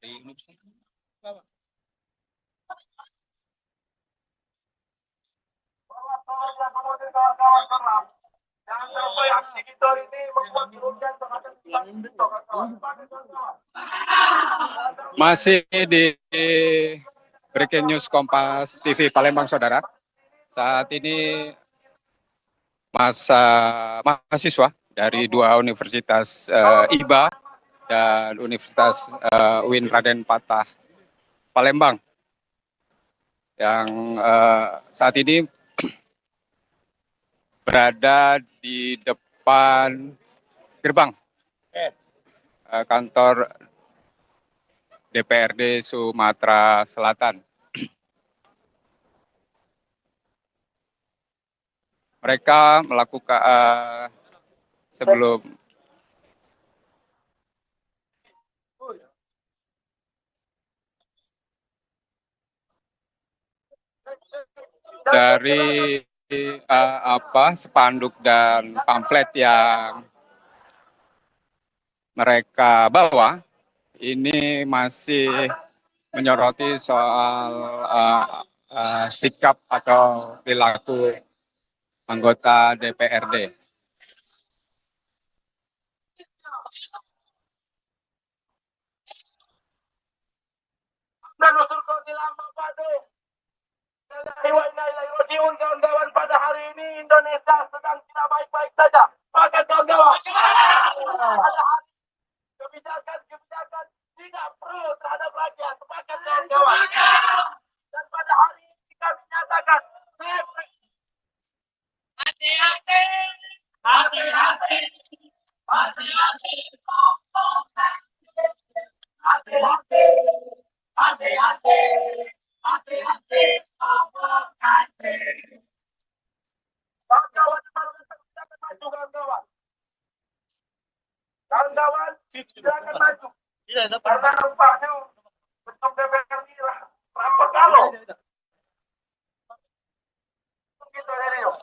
di universitas. Masih di Breaking News Kompas TV Palembang, saudara. Saat ini mahasiswa dari dua universitas IBA dan Universitas UIN Raden Patah Palembang yang saat ini berada di depan gerbang kantor DPRD Sumatera Selatan. Mereka melakukan sebelum dari spanduk dan pamflet yang mereka bawa ini masih menyoroti soal sikap atau perilaku anggota DPRD. Kawan-kawan, pada hari ini Indonesia sedang tidak baik-baik saja. Maka kawan-kawan, kebijakan tidak perlu terhadap rakyat. Sepakat kawan-kawan. Dan pada hari ini kami nyatakan hati-hati, hati-hati, hati-hati, hati-hati, hati-hati, hati-hati, provokasi. Kawan-kawan, silakan maju kawan-kawan. Kawan-kawan, silakan maju. Karena nampaknya bentuk DPR ini rapat kalau. Kita ini yuk.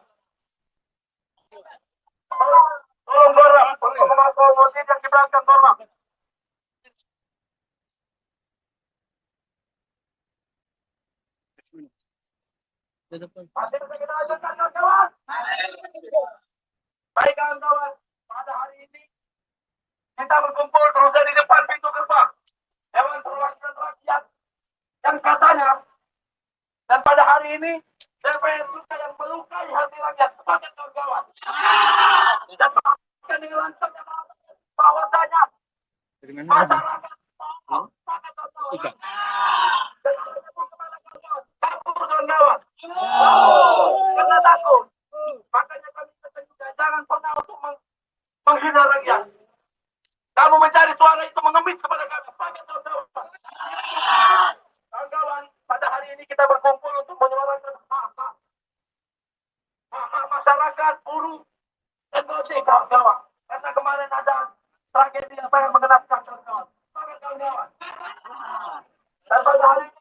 Tolong dorong, promosi yang di belakang dorong. Masih bisa kita ajukan kawan-kawan. Baik kawan-kawan, pada hari ini kita berkumpul terus di depan pintu gerbang Dewan Perwakilan Rakyat yang katanya dan pada hari ini DPR juga yang melukai hati rakyat. Sepakat kawan-kawan. Dan bahkan dengan langsung yang bahwasanya masyarakat sepakat kawan-kawan. Takut kawan-kawan. Karena takut. Makanya kami juga jangan pernah untuk menghina rakyat. Kamu mencari suara itu mengemis kepada kami. Kawan-kawan, pada hari ini kita berkumpul untuk menyuarakan hak masyarakat, buruh, dan musik kawan-kawan. Karena kemarin ada tragedi yang sangat mengenaskan kawan-kawan. Dan pada hari ini